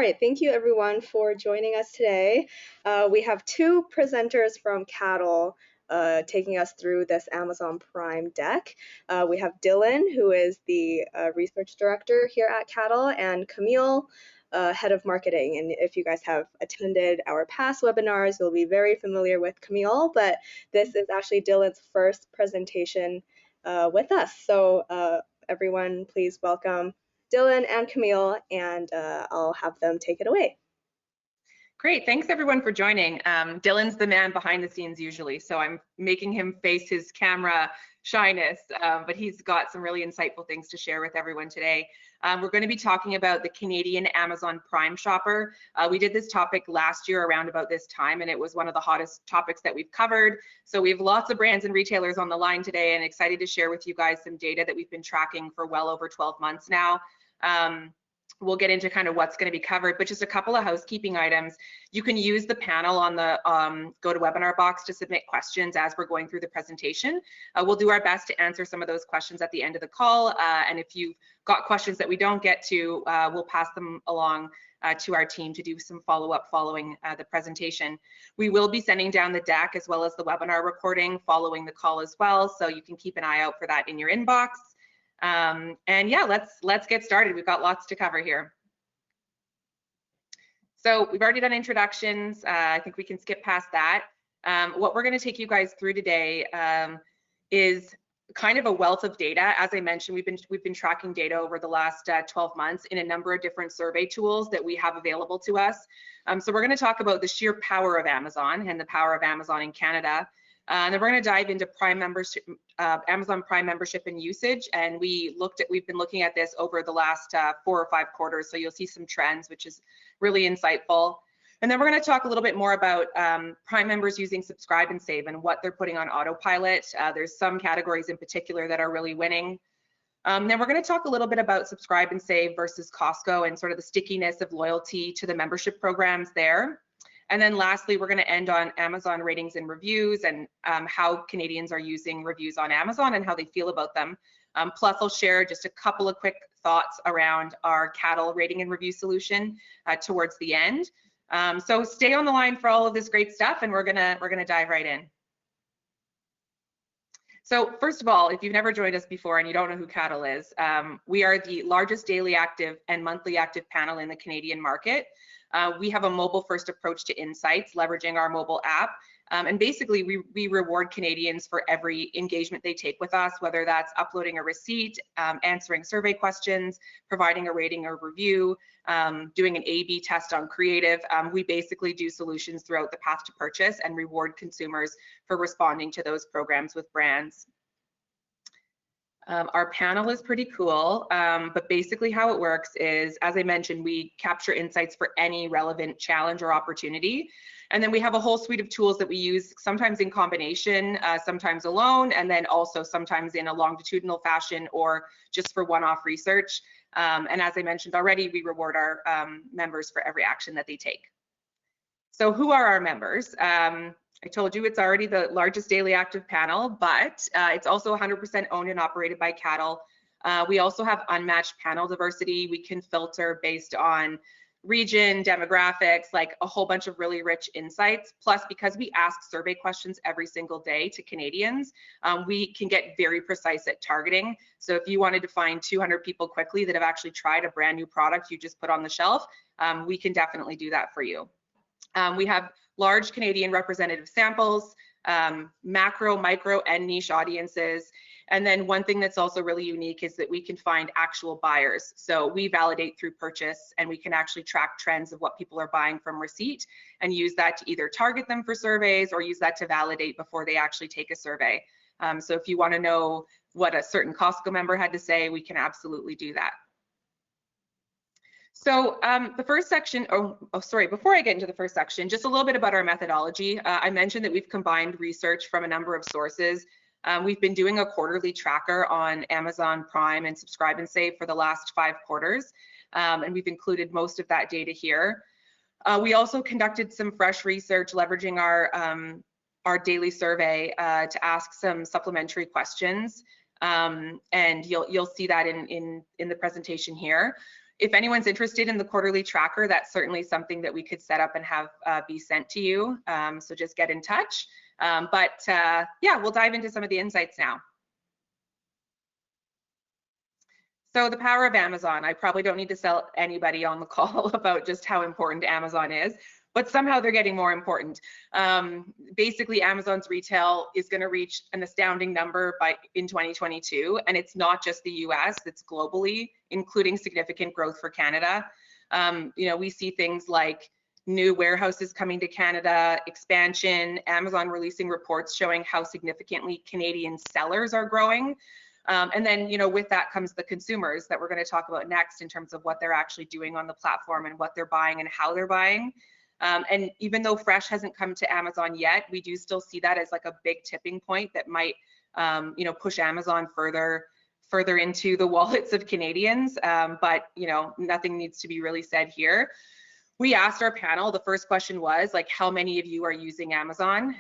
right, thank you everyone for joining us today. We have two presenters from Caddle taking us through this Amazon Prime deck. We have Dylan, who is the research director here at Caddle, and Camille, head of marketing. And if you guys have attended our past webinars, you'll be very familiar with Camille, but this is actually Dylan's first presentation with us. So everyone, please welcome Dylan and Camille, and I'll have them take it away. Great, thanks everyone for joining. Dylan's the man behind the scenes usually, so I'm making him face his camera shyness, but he's got some really insightful things to share with everyone today. We're going to be talking about the Canadian Amazon Prime shopper. We did this topic last year around about this time, and it was one of the hottest topics that we've covered. So we have lots of brands and retailers on the line today, and excited to share with you guys some data that we've been tracking for well over 12 months now. We'll get into kind of what's going to be covered, but just a couple of housekeeping items. You can use the panel on the GoToWebinar box to submit questions as we're going through the presentation. We'll do our best to answer some of those questions at the end of the call, and if you've got questions that we don't get to, we'll pass them along to our team to do some follow-up following the presentation. We will be sending down the deck as well as the webinar recording following the call as well, so you can keep an eye out for that in your inbox. And yeah, let's get started. We've got lots to cover here. So we've already done introductions. I think we can skip past that. What we're going to take you guys through today is kind of a wealth of data. As I mentioned, we've been tracking data over the last 12 months in a number of different survey tools that we have available to us. So we're going to talk about the sheer power of Amazon and the power of Amazon in Canada. And then we're going to dive into Prime membership, Amazon Prime membership and usage. And we've been looking at this over the last 4 or 5 quarters. So you'll see some trends, which is really insightful. And then we're going to talk a little bit more about Prime members using Subscribe and Save and what they're putting on autopilot. There's some categories in particular that are really winning. Then we're going to talk a little bit about Subscribe and Save versus Costco and sort of the stickiness of loyalty to the membership programs there. And then lastly, we're going to end on Amazon ratings and reviews and how Canadians are using reviews on Amazon and how they feel about them. Plus, I'll share just a couple of quick thoughts around our Caddle rating and review solution towards the end. So stay on the line for all of this great stuff, and we're gonna dive right in. So first of all, if you've never joined us before and you don't know who Caddle is, we are the largest daily active and monthly active panel in the Canadian market. We have a mobile-first approach to insights, leveraging our mobile app. And basically, we reward Canadians for every engagement they take with us, whether that's uploading a receipt, answering survey questions, providing a rating or review, doing an A/B test on creative. We basically do solutions throughout the path to purchase and reward consumers for responding to those programs with brands. Our panel is pretty cool, but basically how it works is, as I mentioned, we capture insights for any relevant challenge or opportunity. And then we have a whole suite of tools that we use, sometimes in combination, sometimes alone, and then also sometimes in a longitudinal fashion or just for one-off research. And as I mentioned already, we reward our members for every action that they take. So who are our members? I told you it's already the largest daily active panel, but it's also 100% owned and operated by Caddle. We also have unmatched panel diversity. We can filter based on region, demographics, like a whole bunch of really rich insights. Plus, because we ask survey questions every single day to Canadians, we can get very precise at targeting. So if you wanted to find 200 people quickly that have actually tried a brand new product you just put on the shelf, we can definitely do that for you. We have large Canadian representative samples, macro, micro, and niche audiences. And then one thing that's also really unique is that we can find actual buyers. So we validate through purchase, and we can actually track trends of what people are buying from receipt and use that to either target them for surveys or use that to validate before they actually take a survey. So if you want to know what a certain Costco member had to say, we can absolutely do that. So the first section, before I get into the first section, just a little bit about our methodology. I mentioned that we've combined research from a number of sources. We've been doing a quarterly tracker on Amazon Prime and Subscribe and Save for the last 5 quarters, and we've included most of that data here. We also conducted some fresh research leveraging our daily survey to ask some supplementary questions, and you'll see that in the presentation here. if anyone's interested in the quarterly tracker, that's certainly something that we could set up and have be sent to you. So just get in touch. Yeah, we'll dive into some of the insights now. So the power of Amazon. I probably don't need to tell anybody on the call about just how important Amazon is, but somehow they're getting more important. Basically, Amazon's retail is going to reach an astounding number in 2022, and it's not just the US, it's globally, including significant growth for Canada. You know, we see things like new warehouses coming to Canada, expansion, Amazon releasing reports showing how significantly Canadian sellers are growing. And then, you know, with that comes the consumers that we're going to talk about next in terms of what they're actually doing on the platform and what they're buying and how they're buying. And even though Fresh hasn't come to Amazon yet, we do still see that as like a big tipping point that might, you know, push Amazon further into the wallets of Canadians. But, you know, nothing needs to be really said here. We asked our panel, the first question was like, how many of you are using Amazon,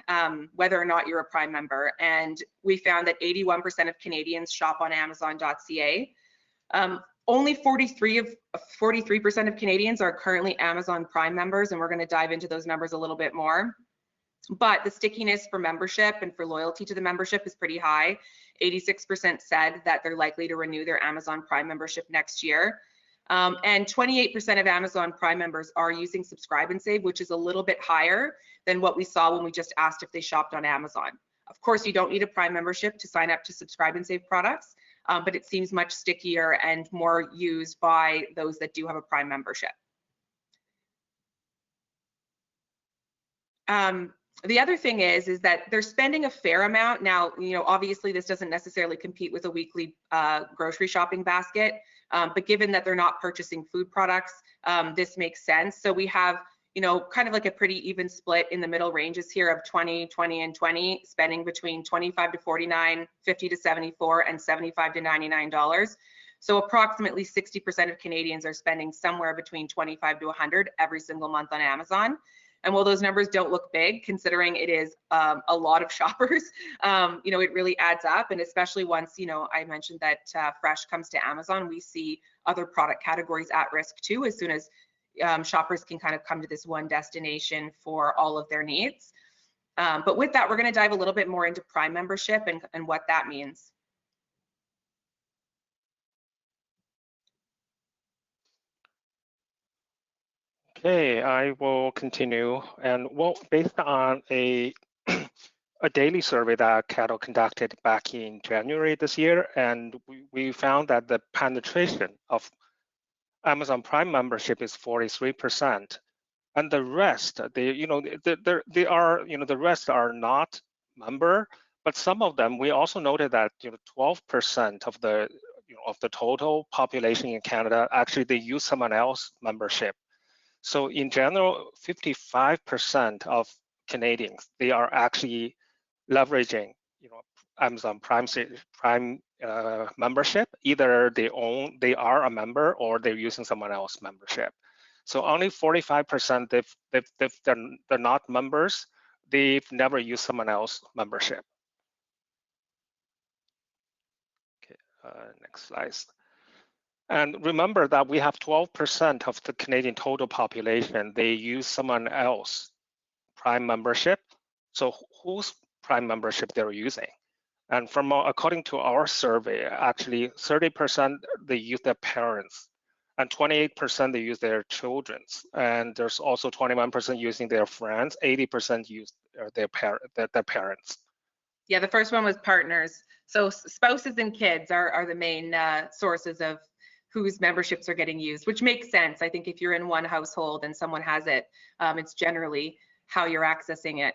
whether or not you're a Prime member? And we found that 81% of Canadians shop on Amazon.ca. Only 43% of Canadians are currently Amazon Prime members, and we're going to dive into those numbers a little bit more. But the stickiness for membership and for loyalty to the membership is pretty high. 86% said that they're likely to renew their Amazon Prime membership next year. And 28% of Amazon Prime members are using Subscribe and Save, which is a little bit higher than what we saw when we just asked if they shopped on Amazon. Of course, you don't need a Prime membership to sign up to Subscribe and Save products, but it seems much stickier and more used by those that do have a Prime membership. The other thing is that they're spending a fair amount. Now, you know, obviously this doesn't necessarily compete with a weekly grocery shopping basket, but given that they're not purchasing food products, this makes sense. So we have, you know, kind of like a pretty even split in the middle ranges here of 20, 20, and 20, spending between 25 to 49, 50 to 74, and 75 to $99. So approximately 60% of Canadians are spending somewhere between 25 to 100 every single month on Amazon. And while those numbers don't look big, considering it is a lot of shoppers, you know, it really adds up. And especially once, you know, I mentioned that Fresh comes to Amazon, we see other product categories at risk too, as soon as shoppers can kind of come to this one destination for all of their needs. But with that, we're going to dive a little bit more into Prime membership and what that means. Okay, I will continue. And well, based on a daily survey that Caddle conducted back in January this year, and we found that the penetration of Amazon Prime membership is 43%, and the rest, they are, you know, the rest are not member, but some of them, we also noted that, you know, 12% of the, you know, of the total population in Canada actually they use someone else membership. So in general, 55% of Canadians, they are actually leveraging, you know, Amazon Prime membership. Either they are a member or they're using someone else membership. So only 45% they're not members. They've never used someone else membership. Okay, next slide. And remember that we have 12% of the Canadian total population, they use someone else Prime membership. So whose Prime membership they're using? And from according to our survey, actually 30% they use their parents, and 28% they use their children's, and there's also 21% using their friends, 80% use their parents. Yeah, the first one was partners. So spouses and kids are the main sources of whose memberships are getting used, which makes sense. I think if you're in one household and someone has it, it's generally how you're accessing it.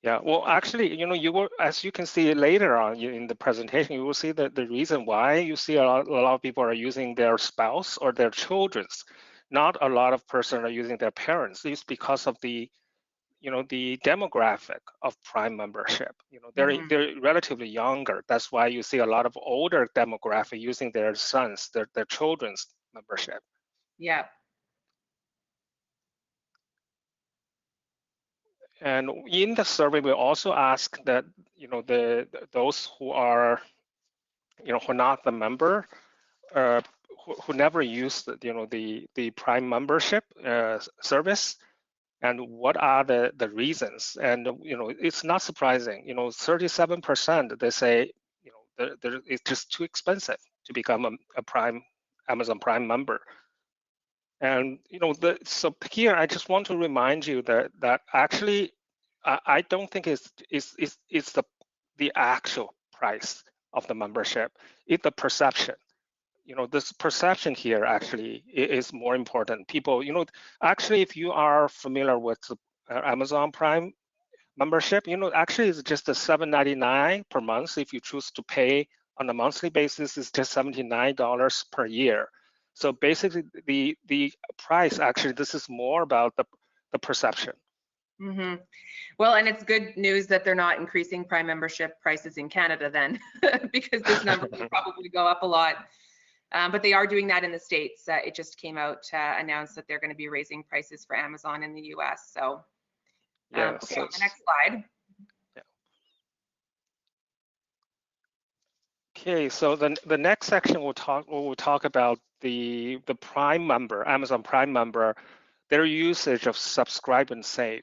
Yeah, well, actually, you know, you will, as you can see later on in the presentation, you will see that the reason why you see a lot of people are using their spouse or their children's, not a lot of person are using their parents. It's because of the, you know, the demographic of Prime membership. You know, they're relatively younger. That's why you see a lot of older demographic using their sons, their children's membership. Yeah. And in the survey, we also ask that, you know, those who are, you know, who are not the member, who never used the Prime membership service, and what are the reasons? And it's not surprising. 37% they say it's just too expensive to become a Prime Amazon Prime member. And so here I just want to remind you that actually I don't think it's the actual price of the membership. It's the perception. This perception here actually is more important. People, actually, if you are familiar with Amazon Prime membership, actually it's just a $7.99 per month. If you choose to pay on a monthly basis, it's just $79 per year. So basically, the price actually, this is more about the perception. Mm-hmm. Well, and it's good news that they're not increasing Prime membership prices in Canada then, because this number will probably go up a lot. But they are doing that in the States. It just came out to announce that they're going to be raising prices for Amazon in the US. So, yeah, okay, the next slide. Yeah. Okay, so the next section we'll talk about the Prime member, Amazon Prime member, their usage of subscribe and save.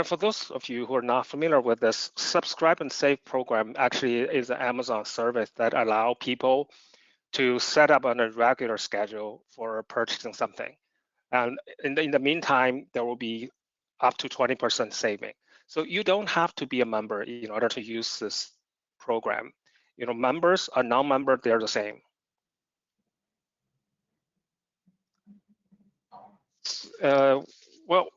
For those of you who are not familiar with this, subscribe and save program actually is an Amazon service that allow people to set up on a regular schedule for purchasing something. And in the meantime, there will be up to 20% saving. So you don't have to be a member in order to use this program. Members or non-member, they're the same. Well,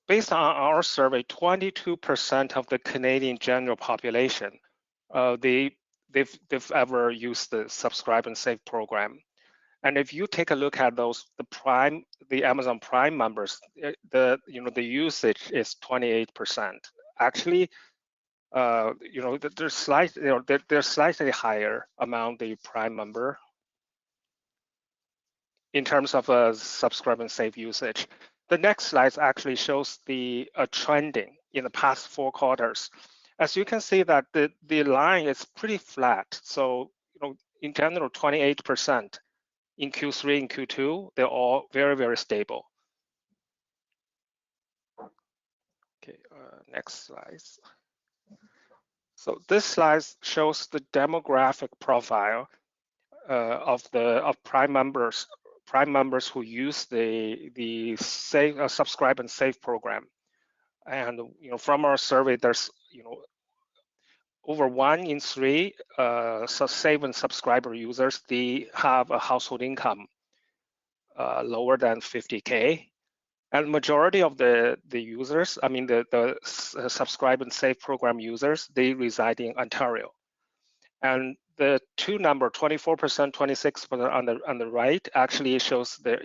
based on our survey, 22% of the Canadian general population, they've ever used the subscribe and save program. And if you take a look at the Amazon Prime members, the usage is 28%. Actually, they're slightly higher among the Prime member in terms of subscribe and save usage. The next slide actually shows the trending in the past 4 quarters. As you can see that the line is pretty flat. So in general, 28%. In Q3 and Q2, they're all very, very stable. Okay, next slide. So this slide shows the demographic profile of Prime members who use the subscribe and save program. And from our survey, there's over 1 in 3 save and subscriber users, they have a household income lower than 50K. And majority of the users, I mean the subscribe and save program users, they reside in Ontario. And the two number, 24%, 26% on the right, actually shows the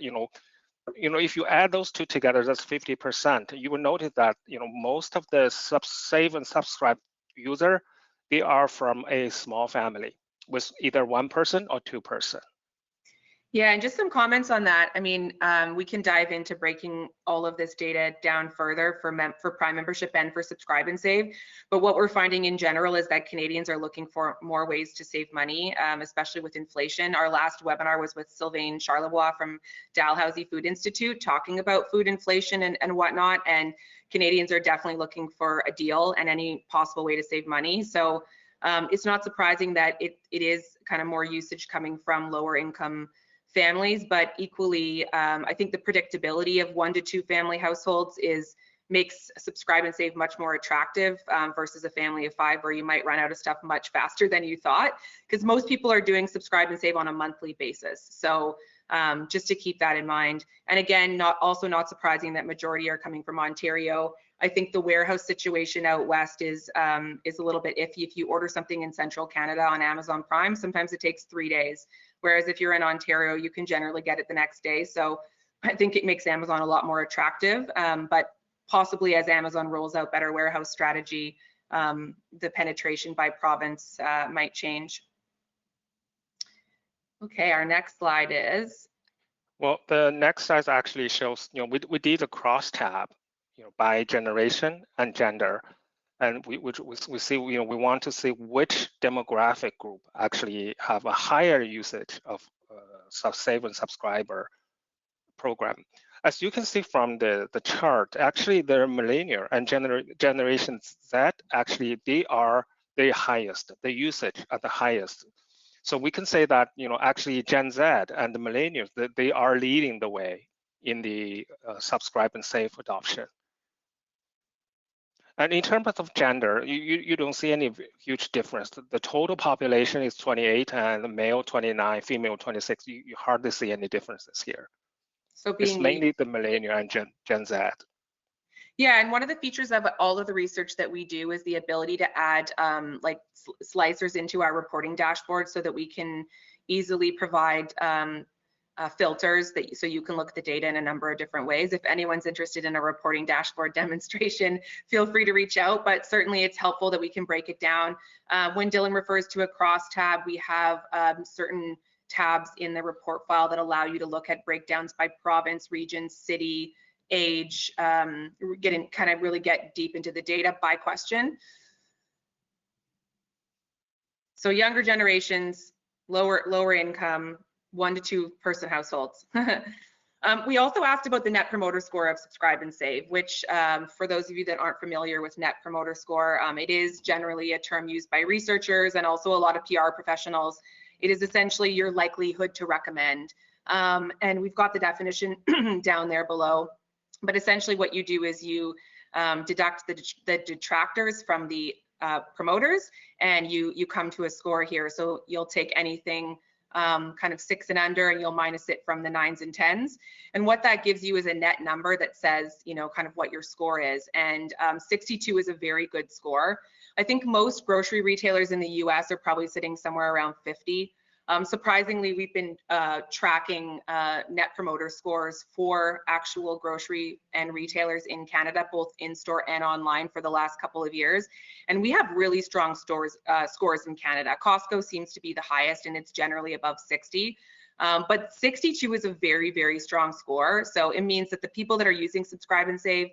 if you add those two together, that's 50%. You will notice that most of the save and subscribe user, they are from a small family with either 1 person or 2 person. Yeah, and just some comments on that. I mean, we can dive into breaking all of this data down further for Prime membership and for subscribe and save. But what we're finding in general is that Canadians are looking for more ways to save money, especially with inflation. Our last webinar was with Sylvain Charlebois from Dalhousie Food Institute talking about food inflation and whatnot. And Canadians are definitely looking for a deal and any possible way to save money. So it's not surprising that it is kind of more usage coming from lower income families, but equally, I think the predictability of 1 to 2 family households makes subscribe and save much more attractive versus a family of 5 where you might run out of stuff much faster than you thought, because most people are doing subscribe and save on a monthly basis. So just to keep that in mind. And again, also not surprising that majority are coming from Ontario. I think the warehouse situation out west is a little bit iffy. If you order something in central Canada on Amazon Prime, sometimes it takes 3 days. Whereas if you're in Ontario, you can generally get it the next day. So I think it makes Amazon a lot more attractive, but possibly as Amazon rolls out better warehouse strategy, the penetration by province might change. Okay, our next slide is. Well, the next slide actually shows, we did a cross tab, by generation and gender. And we see, we want to see which demographic group actually have a higher usage of Save and Subscriber program. As you can see from the chart, actually the millennial and Generation Z, actually they are the highest, the usage at the highest. So we can say that, actually Gen Z and the millennials, they are leading the way in the subscribe and save adoption. And in terms of gender, you don't see any huge difference. The total population is 28 and the male 29, female 26. You hardly see any differences here. So it's mainly the millennial and Gen Z. Yeah, and one of the features of all of the research that we do is the ability to add like slicers into our reporting dashboard so that we can easily provide filters so you can look at the data in a number of different ways. If anyone's interested in a reporting dashboard demonstration, feel free to reach out, but certainly it's helpful that we can break it down. When Dylan refers to a cross tab, we have certain tabs in the report file that allow you to look at breakdowns by province, region, city, age, really get deep into the data by question. So younger generations, lower income, 1 to 2 person households. We also asked about the Net Promoter Score of Subscribe and Save, which for those of you that aren't familiar with Net Promoter Score, it is generally a term used by researchers and also a lot of PR professionals. It is essentially your likelihood to recommend. And we've got the definition down there below. But essentially what you do is you deduct the detractors from the promoters, and you come to a score here. So you'll take anything kind of 6 and under, and you'll minus it from the 9s and 10s. And what that gives you is a net number that says, kind of what your score is. And 62 is a very good score. I think most grocery retailers in the US are probably sitting somewhere around 50. Surprisingly, we've been tracking net promoter scores for actual grocery and retailers in Canada, both in-store and online, for the last couple of years. And we have really strong scores in Canada. Costco seems to be the highest, and it's generally above 60. But 62 is a very, very strong score. So it means that the people that are using Subscribe and Save,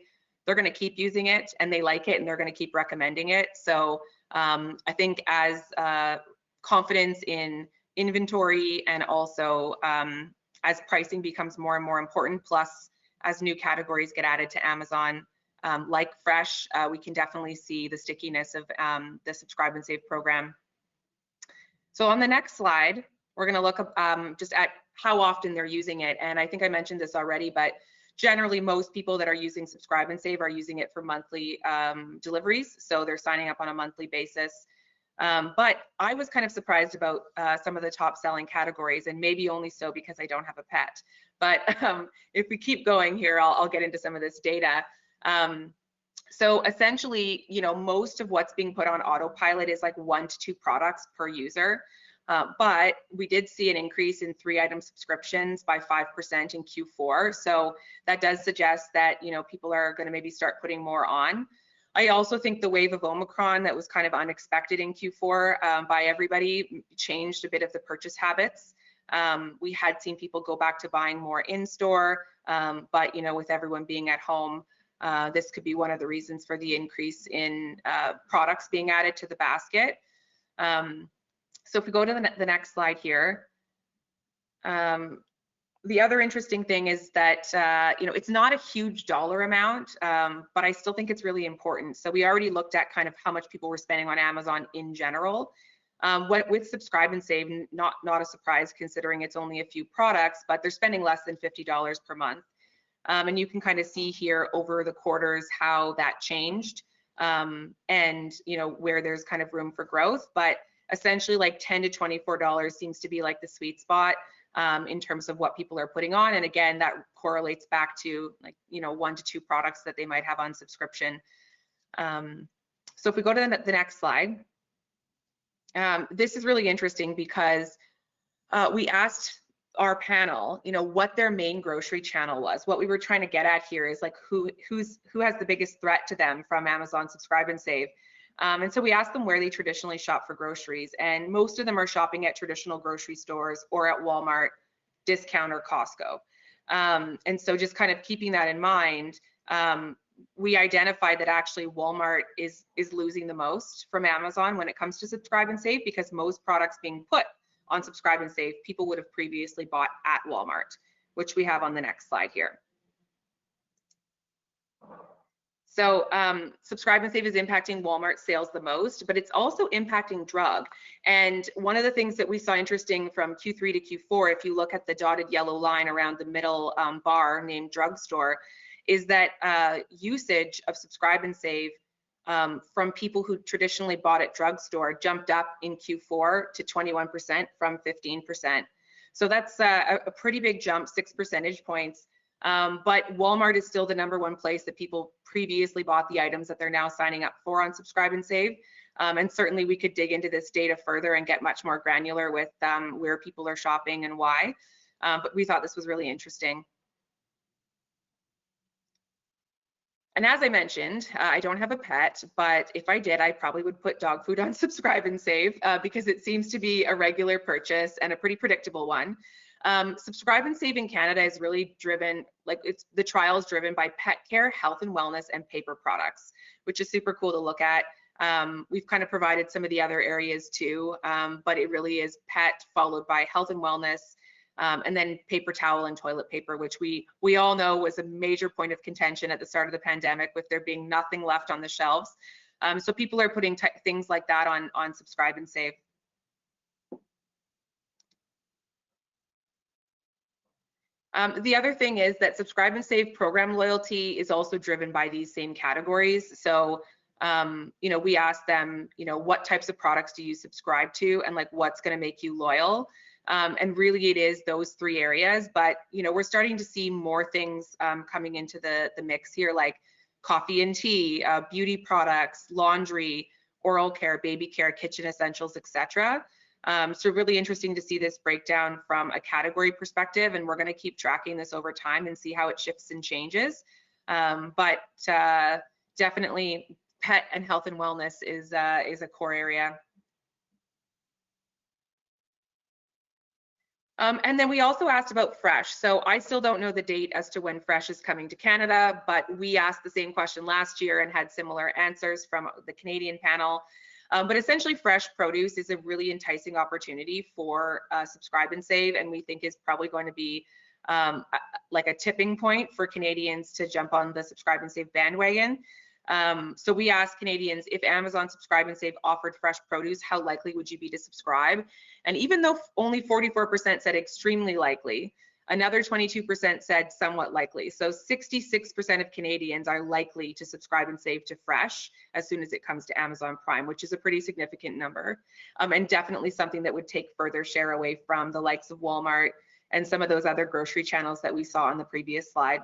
they're going to keep using it, and they like it, and they're going to keep recommending it. So I think as confidence in inventory and also as pricing becomes more and more important, plus as new categories get added to Amazon, like fresh, we can definitely see the stickiness of the Subscribe and Save program. So on the next slide, we're going to look just at how often they're using it. And I think I mentioned this already, but generally most people that are using Subscribe and Save are using it for monthly deliveries. So they're signing up on a monthly basis. But I was kind of surprised about some of the top selling categories, and maybe only so because I don't have a pet. But if we keep going here, I'll get into some of this data. So essentially, most of what's being put on autopilot is like 1 to 2 products per user. But we did see an increase in 3-item subscriptions by 5% in Q4. So that does suggest that, people are going to maybe start putting more on. I also think the wave of Omicron that was kind of unexpected in Q4 by everybody changed a bit of the purchase habits. We had seen people go back to buying more in-store, but with everyone being at home, this could be one of the reasons for the increase in products being added to the basket. So if we go to the next slide here, the other interesting thing is that, it's not a huge dollar amount, but I still think it's really important. So we already looked at kind of how much people were spending on Amazon in general. With Subscribe and Save, not a surprise considering it's only a few products, but they're spending less than $50 per month. And you can kind of see here over the quarters how that changed and, where there's kind of room for growth. But essentially like $10 to $24 seems to be like the sweet spot. In terms of what people are putting on. And again, that correlates back to 1 to 2 products that they might have on subscription. So if we go to the next slide, this is really interesting because we asked our panel, what their main grocery channel was. What we were trying to get at here is like who has the biggest threat to them from Amazon Subscribe and Save. And so we asked them where they traditionally shop for groceries, and most of them are shopping at traditional grocery stores or at Walmart, Discount, or Costco. And so just kind of keeping that in mind, we identified that actually Walmart is losing the most from Amazon when it comes to subscribe and save, because most products being put on subscribe and save, people would have previously bought at Walmart, which we have on the next slide here. So subscribe and save is impacting Walmart sales the most, but it's also impacting drug. And one of the things that we saw interesting from Q3 to Q4, if you look at the dotted yellow line around the middle bar named drugstore, is that usage of subscribe and save from people who traditionally bought at drugstore jumped up in Q4 to 21% from 15%. So that's a pretty big jump, 6 percentage points. But Walmart is still the #1 place that people previously bought the items that they're now signing up for on subscribe and save. And certainly we could dig into this data further and get much more granular with where people are shopping and why. But we thought this was really interesting. And as I mentioned, I don't have a pet, but if I did, I probably would put dog food on subscribe and save because it seems to be a regular purchase and a pretty predictable one. Subscribe and save in Canada is really driven, the trial is driven by pet care, health and wellness, and paper products, which is super cool to look at. We've kind of provided some of the other areas too, but it really is pet followed by health and wellness, and then paper towel and toilet paper, which we all know was a major point of contention at the start of the pandemic, with there being nothing left on the shelves. So people are putting things like that on subscribe and save. The other thing is that subscribe and save program loyalty is also driven by these same categories. So, we ask them, what types of products do you subscribe to, and what's going to make you loyal? And really it is those 3 areas, but we're starting to see more things coming into the mix here, like coffee and tea, beauty products, laundry, oral care, baby care, kitchen essentials, etc. So really interesting to see this breakdown from a category perspective, and we're going to keep tracking this over time and see how it shifts and changes. But definitely pet and health and wellness is a core area. And then we also asked about fresh. So I still don't know the date as to when fresh is coming to Canada, but we asked the same question last year and had similar answers from the Canadian panel. But essentially fresh produce is a really enticing opportunity for subscribe and save, and we think is probably going to be like a tipping point for Canadians to jump on the subscribe and save bandwagon. So we asked Canadians, if Amazon subscribe and save offered fresh produce, how likely would you be to subscribe? And even though only 44% said extremely likely, another 22% said somewhat likely. So 66% of Canadians are likely to subscribe and save to fresh as soon as it comes to Amazon Prime, which is a pretty significant number, and definitely something that would take further share away from the likes of Walmart and some of those other grocery channels that we saw on the previous slide.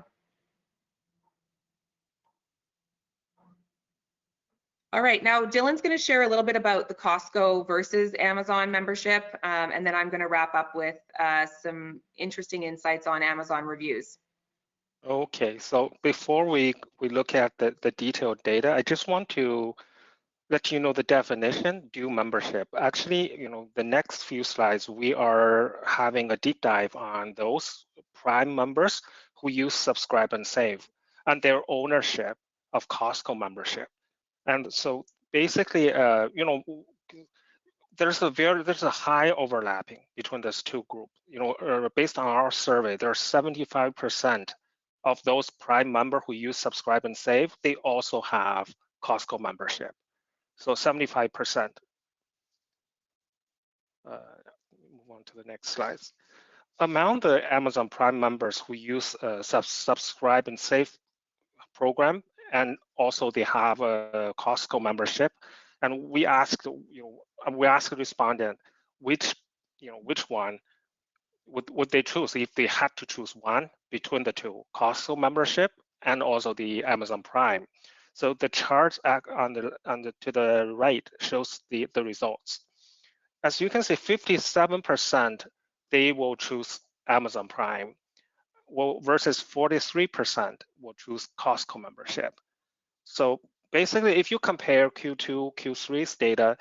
All right, now Dylan's going to share a little bit about the Costco versus Amazon membership, and then I'm going to wrap up with some interesting insights on Amazon reviews. Okay, so before we look at the detailed data, I just want to let you know the definition, due membership. Actually, the next few slides, we are having a deep dive on those Prime members who use subscribe and save and their ownership of Costco membership. And so basically, there's a high overlapping between those two groups. Based on our survey, there's 75% of those Prime members who use subscribe and save, they also have Costco membership. So 75%. Move on to the next slides. Among the Amazon Prime members who use subscribe and save program, and also they have a Costco membership, and we asked the respondent which one would they choose if they had to choose one between the two, Costco membership and also the Amazon Prime. So the chart to the right shows the results. As you can see, 57% they will choose Amazon Prime, versus 43% will choose Costco membership. So basically, if you compare Q2, Q3's data,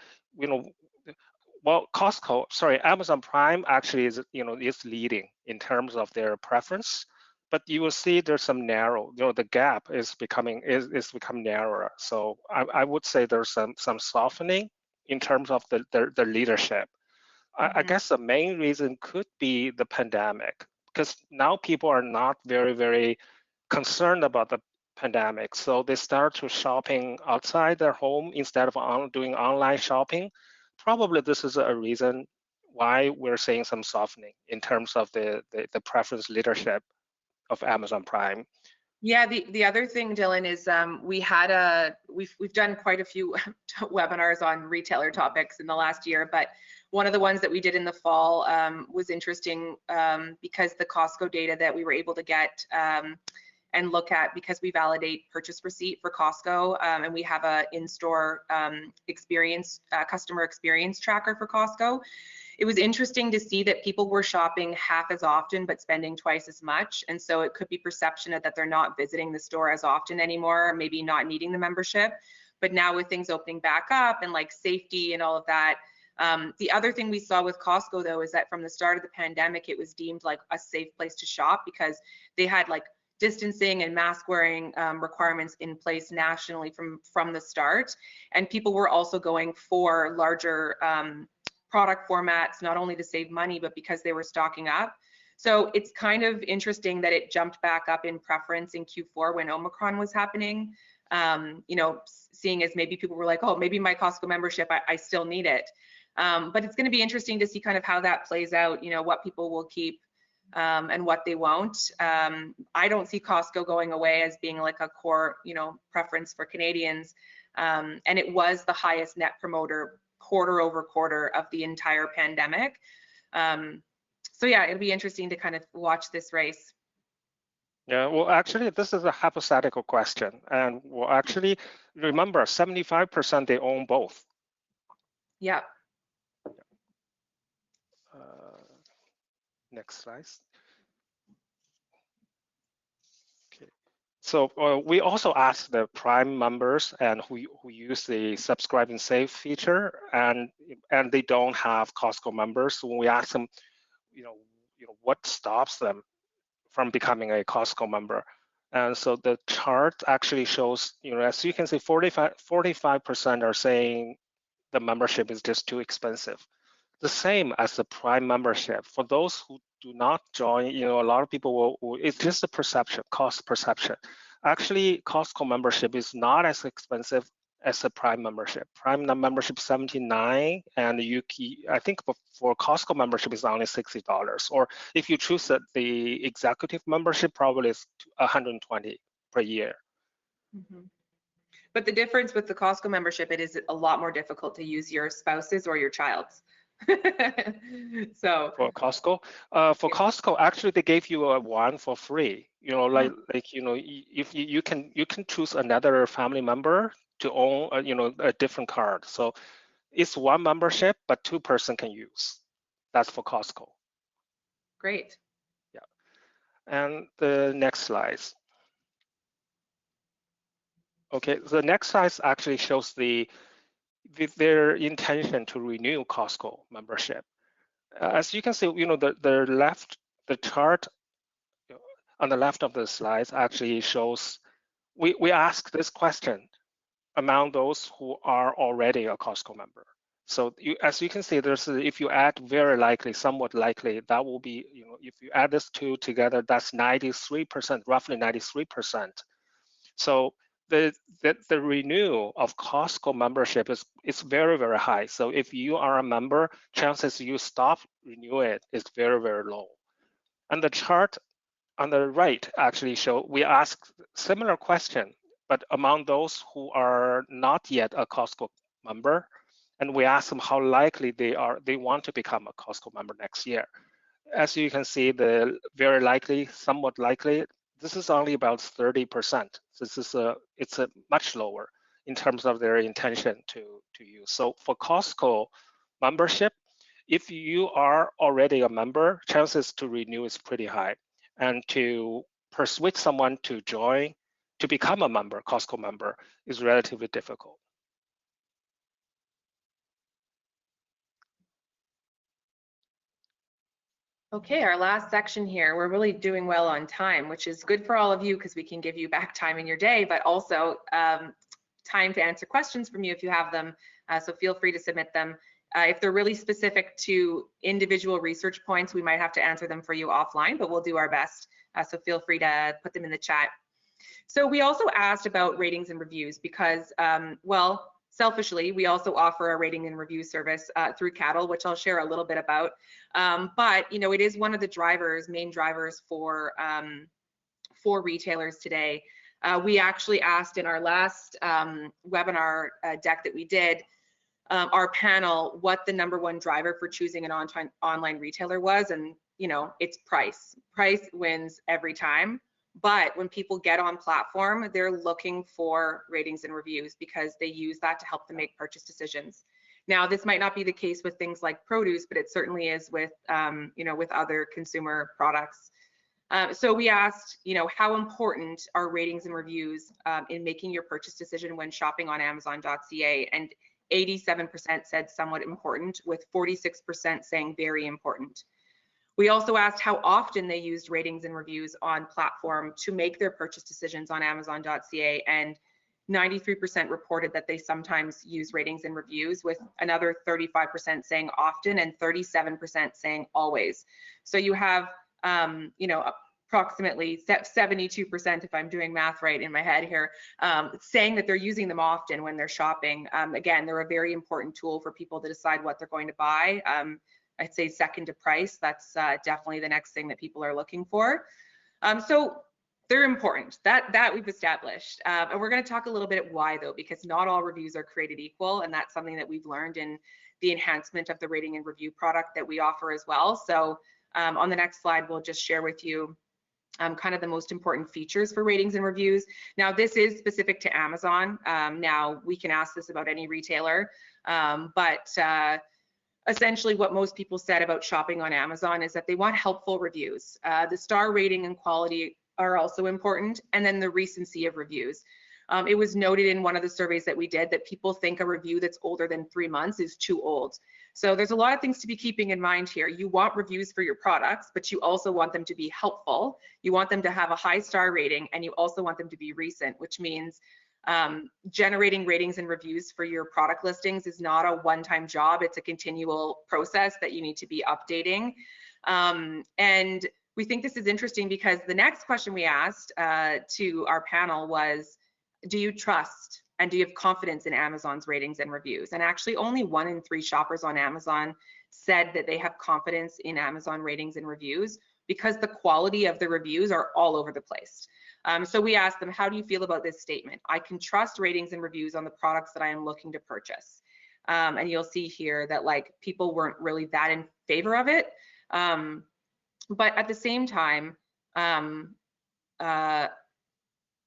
Amazon Prime actually is leading in terms of their preference, but you will see there's some narrow, the gap is becoming narrower. So I would say there's some softening in terms of the leadership. I guess the main reason could be the pandemic, because now people are not very, very concerned about the pandemic. So they start to shopping outside their home instead of doing online shopping. Probably this is a reason why we're seeing some softening in terms of the preference leadership of Amazon Prime. Yeah, the other thing, Dylan, is we've done quite a few webinars on retailer topics in the last year, but one of the ones that we did in the fall was interesting because the Costco data that we were able to get and look at, because we validate purchase receipt for Costco and we have a in-store customer experience tracker for Costco. It was interesting to see that people were shopping half as often but spending twice as much, and so it could be perception that they're not visiting the store as often anymore, maybe not needing the membership. But now with things opening back up and like safety and all of that, the other thing we saw with Costco though is that from the start of the pandemic it was deemed like a safe place to shop because they had like distancing and mask wearing requirements in place nationally from the start, and people were also going for larger product formats, not only to save money, but because they were stocking up. So it's kind of interesting that it jumped back up in preference in Q4 when Omicron was happening. You know, seeing as maybe people were like, oh, maybe my Costco membership, I still need it. But it's going to be interesting to see kind of how that plays out, you know, what people will keep and what they won't. I don't see Costco going away as being like a core, you know, preference for Canadians. And it was the highest net promoter quarter over quarter of the entire pandemic. So yeah, it'll be interesting to kind of watch this race. Yeah, well, actually, this is a hypothetical question. And well, actually, remember, 75% they own both. Yeah. Next slide. Okay. So we also asked the Prime members and who use the subscribe and save feature, and they don't have Costco members. When we ask them, you know, what stops them from becoming a Costco member, and so the chart actually shows, you know, as you can see, 45% are saying the membership is just too expensive. The same as the Prime membership. For those who do not join, you know, a lot of people will it's just a perception, cost perception. Actually, Costco membership is not as expensive as a Prime membership. Prime membership $79, and I think for Costco membership is only $60. Or if you choose the executive membership, probably is $120 per year. Mm-hmm. But the difference with the Costco membership, it is a lot more difficult to use your spouse's or your child's. So for Costco, actually they gave you one for free. You know, like you know, if you can choose another family member to own you know, a different card. So it's one membership, but two person can use. That's for Costco. Great. Yeah. And the next slide. Okay, the next slide actually shows their intention to renew Costco membership. As you can see, you know, the chart on the left of the slides actually shows, we ask this question among those who are already a Costco member. So as you can see, if you add very likely, somewhat likely, that will be, you know, if you add these two together, that's 93%, roughly 93%. So the renewal of Costco membership is very, very high. So if you are a member, chances you stop renew it is very, very low. And the chart on the right actually show, we ask similar question, but among those who are not yet a Costco member, and we ask them how likely they want to become a Costco member next year. As you can see, the very likely, somewhat likely, this is only about 30%. So it's a much lower in terms of their intention to use. So for Costco membership, if you are already a member, chances to renew is pretty high. And to persuade someone to join, to become a member, Costco member, is relatively difficult. Okay, our last section here, we're really doing well on time, which is good for all of you because we can give you back time in your day, but also time to answer questions from you if you have them. So feel free to submit them. If they're really specific to individual research points, we might have to answer them for you offline, but we'll do our best. So feel free to put them in the chat. So we also asked about ratings and reviews because, well, selfishly, we also offer a rating and review service through Caddle, which I'll share a little bit about. But you know, it is one of the main drivers for retailers today. We actually asked in our last webinar deck that we did, our panel, what the #1 driver for choosing an online retailer was, and you know, it's price. Price wins every time. But when people get on platform, they're looking for ratings and reviews because they use that to help them make purchase decisions. Now, this might not be the case with things like produce, but it certainly is with, you know, with other consumer products. So we asked, you know, how important are ratings and reviews in making your purchase decision when shopping on Amazon.ca? And 87% said somewhat important, with 46% saying very important. We also asked how often they used ratings and reviews on platform to make their purchase decisions on Amazon.ca, and 93% reported that they sometimes use ratings and reviews, with another 35% saying often and 37% saying always. So you have, you know, approximately 72%, if I'm doing math right in my head here, saying that they're using them often when they're shopping. Again, they're a very important tool for people to decide what they're going to buy. I'd say second to price. That's definitely the next thing that people are looking for. So they're important. That we've established. And we're going to talk a little bit why though, because not all reviews are created equal, and that's something that we've learned in the enhancement of the rating and review product that we offer as well. So on the next slide, we'll just share with you kind of the most important features for ratings and reviews. Now, this is specific to Amazon. Now, we can ask this about any retailer, but essentially what most people said about shopping on Amazon is that they want helpful reviews. The star rating and quality are also important, and then the recency of reviews. It was noted in one of the surveys that we did that people think a review that's older than 3 months is too old. So there's a lot of things to be keeping in mind here. You want reviews for your products, but you also want them to be helpful. You want them to have a high star rating, and you also want them to be recent, which means generating ratings and reviews for your product listings is not a one-time job. It's a continual process that you need to be updating. And we think this is interesting because the next question we asked to our panel was, do you trust and do you have confidence in Amazon's ratings and reviews? And actually only 1 in 3 shoppers on Amazon said that they have confidence in Amazon ratings and reviews because the quality of the reviews are all over the place. So we asked them, how do you feel about this statement? I can trust ratings and reviews on the products that I am looking to purchase. And you'll see here that like people weren't really that in favor of it. But at the same time,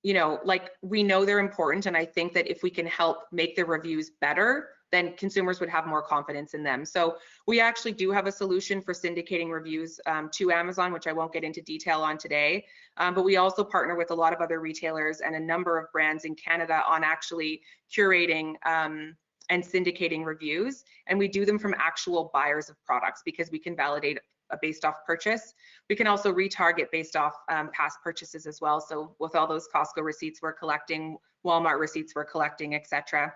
you know, like we know they're important, and I think that if we can help make the reviews better, then consumers would have more confidence in them. So we actually do have a solution for syndicating reviews to Amazon, which I won't get into detail on today, but we also partner with a lot of other retailers and a number of brands in Canada on actually curating and syndicating reviews, and we do them from actual buyers of products because we can validate based off purchase. We can also retarget based off past purchases as well. So with all those Costco receipts we're collecting, Walmart receipts we're collecting, etc.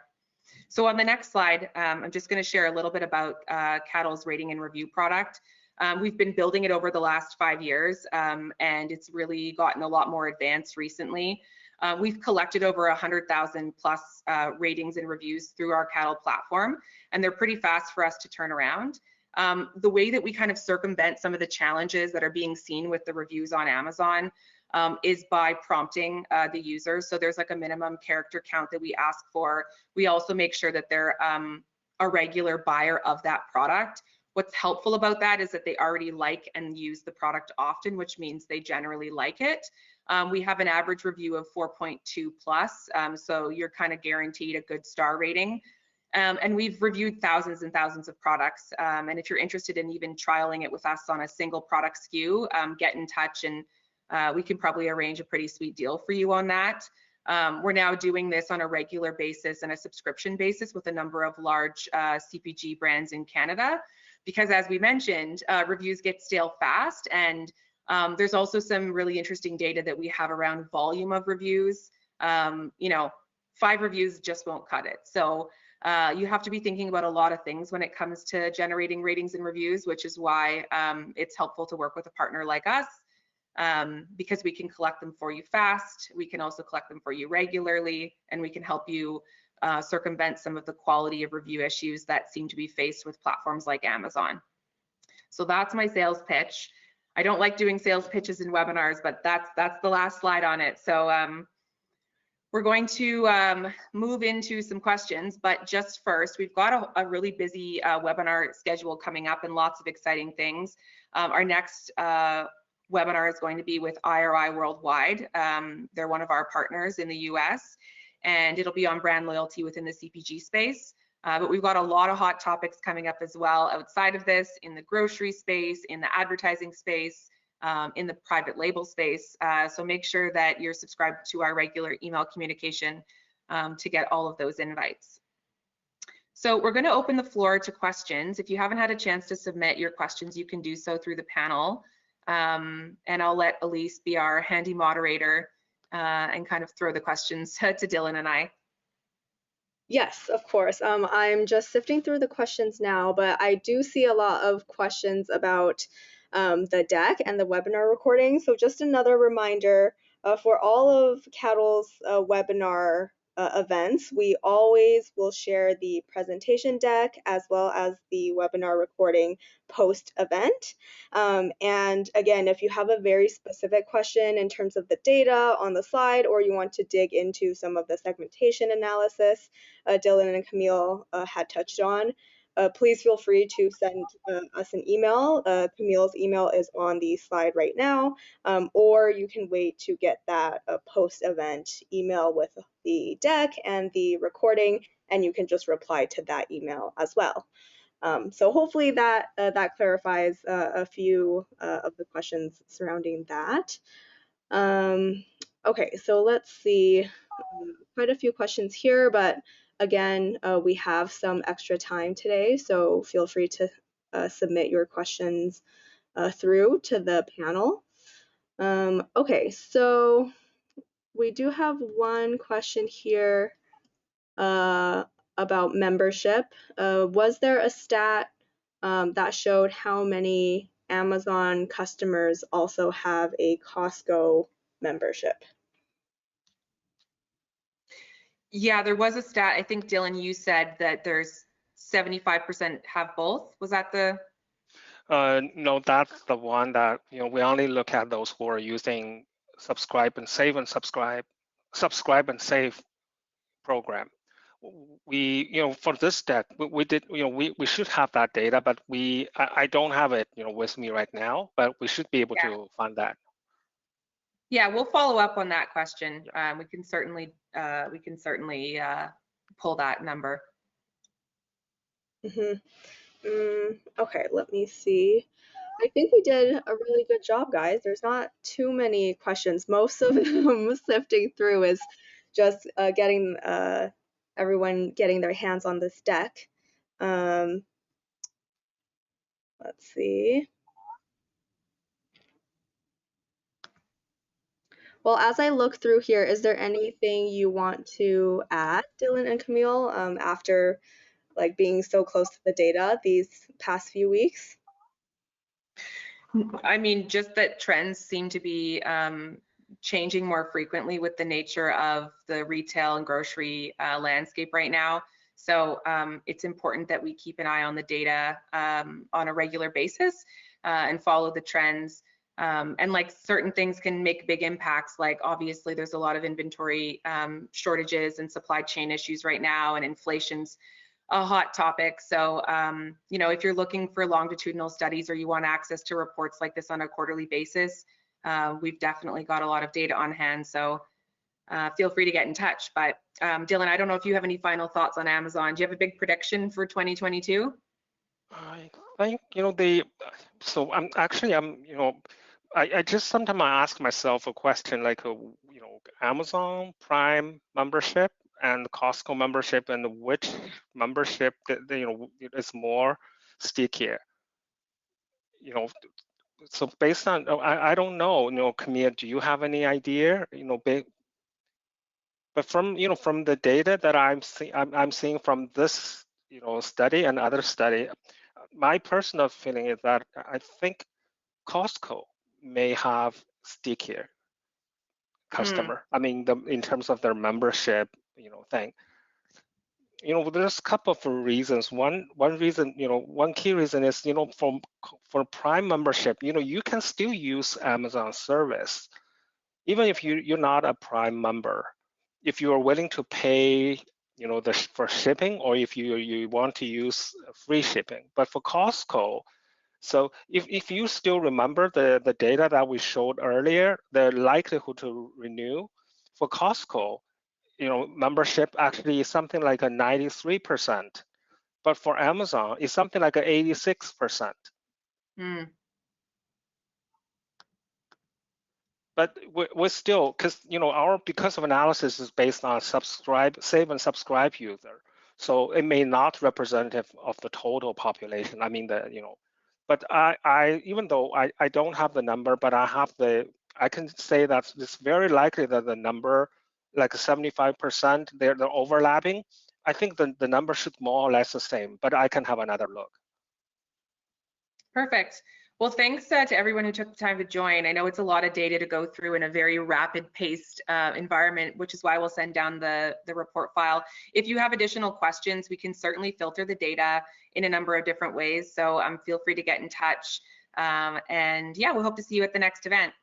So on the next slide, I'm just going to share a little bit about Caddle's rating and review product. We've been building it over the last 5 years, and it's really gotten a lot more advanced recently. We've collected over 100,000 plus ratings and reviews through our Caddle platform, and they're pretty fast for us to turn around. The way that we kind of circumvent some of the challenges that are being seen with the reviews on Amazon is by prompting the users. So there's like a minimum character count that we ask for. We also make sure that they're a regular buyer of that product. What's helpful about that is that they already like and use the product often, which means they generally like it. We have an average review of 4.2 plus, so you're kind of guaranteed a good star rating. And we've reviewed thousands and thousands of products. And if you're interested in even trialing it with us on a single product SKU, get in touch and we can probably arrange a pretty sweet deal for you on that. We're now doing this on a regular basis and a subscription basis with a number of large CPG brands in Canada. because as we mentioned, reviews get stale fast, and there's also some really interesting data that we have around volume of reviews. You know, 5 reviews just won't cut it. So you have to be thinking about a lot of things when it comes to generating ratings and reviews, which is why it's helpful to work with a partner like us, because we can collect them for you fast. We can also collect them for you regularly, and we can help you circumvent some of the quality of review issues that seem to be faced with platforms like Amazon. So that's my sales pitch. I don't like doing sales pitches in webinars, but that's the last slide on it. So we're going to move into some questions, but just first, we've got a really busy webinar schedule coming up and lots of exciting things. Our next webinar is going to be with IRI Worldwide. They're one of our partners in the US, and it'll be on brand loyalty within the CPG space. But we've got a lot of hot topics coming up as well outside of this, in the grocery space, in the advertising space, in the private label space. So make sure that you're subscribed to our regular email communication to get all of those invites. So we're going to open the floor to questions. If you haven't had a chance to submit your questions, you can do so through the panel. And I'll let Elise be our handy moderator and kind of throw the questions to Dylan and I. Yes, of course. I'm just sifting through the questions now, but I do see a lot of questions about the deck and the webinar recording. So just another reminder, for all of Caddle's webinar events, we always will share the presentation deck as well as the webinar recording post-event. And again, if you have a very specific question in terms of the data on the slide, or you want to dig into some of the segmentation analysis Dylan and Camille had touched on, please feel free to send us an email. Camille's email is on the slide right now, or you can wait to get that post-event email with the deck and the recording, and you can just reply to that email as well. So hopefully that that clarifies a few of the questions surrounding that. Okay, so let's see, quite a few questions here, but again, we have some extra time today, so feel free to submit your questions through to the panel. Okay, so we do have one question here about membership. Was there a stat that showed how many Amazon customers also have a Costco membership? Yeah, there was a stat. I think, Dylan, you said that there's 75% have both. Was that the? No, that's the one that, you know, we only look at those who are using subscribe and save and save program. We, you know, for this deck, we did, you know, we should have that data, but I don't have it, you know, with me right now, but we should be able to find that. Yeah, we'll follow up on that question. We can certainly pull that number. Okay, let me see. I think we did a really good job, guys. There's not too many questions. Most of them sifting through is just getting everyone getting their hands on this deck. Let's see. Well, as I look through here, is there anything you want to add, Dylan and Camille, after like being so close to the data these past few weeks? I mean, just that trends seem to be changing more frequently with the nature of the retail and grocery landscape right now. So it's important that we keep an eye on the data on a regular basis and follow the trends. And like certain things can make big impacts, like obviously there's a lot of inventory shortages and supply chain issues right now, and inflation's a hot topic. So, you know, if you're looking for longitudinal studies or you want access to reports like this on a quarterly basis, we've definitely got a lot of data on hand. So feel free to get in touch. But Dylan, I don't know if you have any final thoughts on Amazon. Do you have a big prediction for 2022? I think, you know, so I'm, you know, I just sometimes I ask myself a question like, you know, Amazon Prime membership and Costco membership, and which membership that, you know, is more stickier. you know, so based on, I don't know, you know, Camille, do you have any idea, you know, but from, you know, from the data that I'm seeing from this, you know, study and other study, my personal feeling is that I think Costco may have stickier customer. I mean, in terms of their membership, you know, thing. You know, there's a couple of reasons. One reason, you know, one key reason is, you know, for Prime membership, you know, you can still use Amazon service, even if you're not a Prime member. If you are willing to pay, you know, for shipping, or if you want to use free shipping. But for Costco, so if you still remember the data that we showed earlier, the likelihood to renew for Costco, you know, membership actually is something like a 93%, but for Amazon, it's something like a 86%. But we're still, because, you know, because of analysis is based on save and subscribe user, so it may not representative of the total population. I mean, you know, but I even though I don't have the number, but I can say that it's very likely that the number, like 75%, they're overlapping. I think the number should more or less the same, but I can have another look. Perfect. Well, thanks to everyone who took the time to join. I know it's a lot of data to go through in a very rapid-paced environment, which is why we'll send down the report file. If you have additional questions, we can certainly filter the data in a number of different ways. So feel free to get in touch. And yeah, we hope to see you at the next event.